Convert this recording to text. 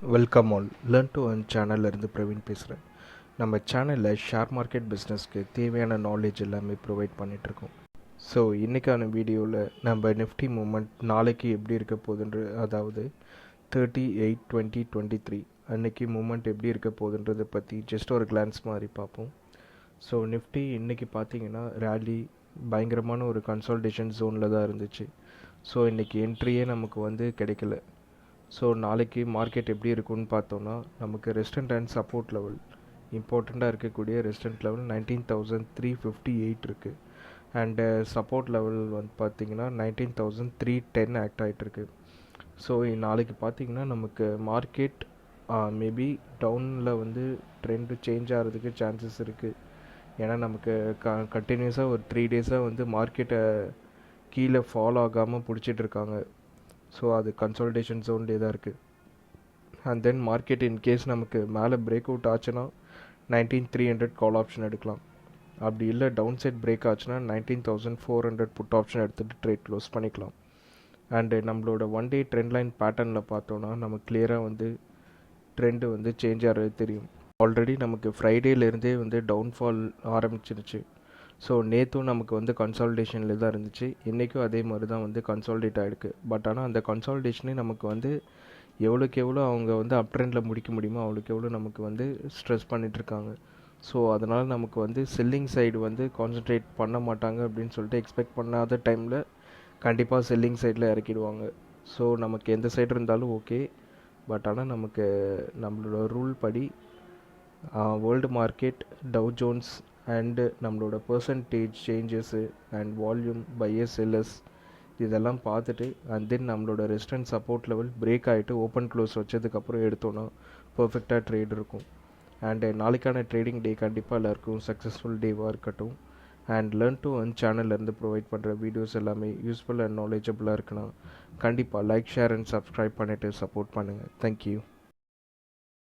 Welcome all learn to earn சேனல்லேருந்து பிரவீன் பேசுகிறேன். நம்ம சேனலில் ஷேர் மார்க்கெட் பிஸ்னஸ்க்கு தேவையான நாலேஜ் எல்லாமே ப்ரொவைட் பண்ணிகிட்ருக்கோம். ஸோ இன்றைக்கான வீடியோவில் நம்ம நிஃப்டி மூமெண்ட் நாளைக்கு எப்படி இருக்க போகுதுன்ற, அதாவது 30/8/2023 அன்றைக்கி மூமெண்ட் எப்படி இருக்க போகுதுன்றதை பற்றி ஜஸ்ட் ஒரு கிளான்ஸ் மாதிரி பார்ப்போம். ஸோ நிஃப்டி இன்றைக்கி பார்த்தீங்கன்னா ரேலி பயங்கரமான ஒரு கன்சால்டேஷன் ஜோனில் தான் இருந்துச்சு. ஸோ இன்றைக்கி என்ட்ரியே நமக்கு கிடைக்கல. ஸோ நாளைக்கு மார்க்கெட் எப்படி இருக்குன்னு பார்த்தோன்னா, நமக்கு ரெசிஸ்டன்ட் அண்ட் சப்போர்ட் லெவல் இம்பார்ட்டண்ட்டாக இருக்கக்கூடிய ரெசிஸ்டன்ட் லெவல் 19,358 இருக்குது. அண்டு சப்போர்ட் லெவல் பார்த்திங்கன்னா 19,310 ஆக்ட் ஆகிட்டுருக்கு. ஸோ நாளைக்கு பார்த்திங்கன்னா நமக்கு மார்க்கெட் மேபி டவுனில் ட்ரெண்டு சேஞ்ச் ஆகிறதுக்கு சான்சஸ் இருக்குது. ஏன்னா நமக்கு கண்டினியூஸாக ஒரு 3 டேஸாக மார்க்கெட்டை கீழே ஃபாலோ ஆகாமல் பிடிச்சிட்ருக்காங்க. ஸோ அது கன்சால்டேஷன் ஜோன்லேயே தான் இருக்குது. அண்ட் தென் மார்க்கெட் இன்கேஸ் நமக்கு மேலே பிரேக் அவுட் ஆச்சுன்னா 19,300 கால் ஆப்ஷன் எடுக்கலாம். அப்படி இல்லை டவுன் சைட் பிரேக் ஆச்சுன்னா 19,400 புட் ஆப்ஷன் எடுத்துகிட்டு ட்ரேட் க்ளோஸ் பண்ணிக்கலாம். அண்டு நம்மளோட 1 டே ட்ரெண்ட் லைன் பேட்டர்னில் பார்த்தோன்னா நமக்கு கிளியராக ட்ரெண்டு சேஞ்ச் ஆகிறது தெரியும். ஆல்ரெடி நமக்கு ஃப்ரைடேலேருந்தே டவுன்ஃபால் ஆரம்பிச்சிருச்சு. ஸோ நேற்றும் நமக்கு கன்சால்டேஷனில் தான் இருந்துச்சு. இன்றைக்கும் அதே மாதிரி தான் கன்சால்டேட் ஆகிருக்கு. பட் ஆனால் அந்த கன்சால்டேஷனே நமக்கு எவ்வளோக்கு எவ்வளோ அவங்க அப் ட்ரெண்டில் முடிக்க முடியுமோ அவ்வளோக்கு எவ்வளோ நமக்கு ஸ்ட்ரெஸ் பண்ணிகிட்ருக்காங்க. ஸோ அதனால் நமக்கு செல்லிங் சைடு கான்சன்ட்ரேட் பண்ண மாட்டாங்க அப்படின்னு சொல்லிட்டு எக்ஸ்பெக்ட் பண்ணாத டைமில் கண்டிப்பாக செல்லிங் சைடில் இறக்கிடுவாங்க. ஸோ நமக்கு எந்த சைடு இருந்தாலும் ஓகே. பட் ஆனால் நமக்கு நம்மளோட ரூல் படி world market, Dow Jones and நம்மளோட percentage changes and volume, buyers, sellers இதெல்லாம் பார்த்துட்டு அண்ட் தென் நம்மளோட ரெசிஸ்டன்ட் சப்போர்ட் லெவல் பிரேக் ஆகிட்டு ஓப்பன் க்ளோஸ் வச்சதுக்கப்புறம் எடுத்தோன்னா பர்ஃபெக்டாக ட்ரேட் இருக்கும். அண்டு நாளைக்கான ட்ரேடிங் டே கண்டிப்பாக எல்லாருக்கும் சக்ஸஸ்ஃபுல் டேவாக இருக்கட்டும். அண்ட் லேர்ன் டு earn சேனல்லேருந்து ப்ரொவைட் பண்ணுற வீடியோஸ் எல்லாமே யூஸ்ஃபுல் அண்ட் நாலேஜபிளாக இருக்குன்னா கண்டிப்பாக லைக், ஷேர் அண்ட் சப்ஸ்கிரைப் பண்ணிவிட்டு சப்போர்ட் பண்ணுங்கள். தேங்க்யூ.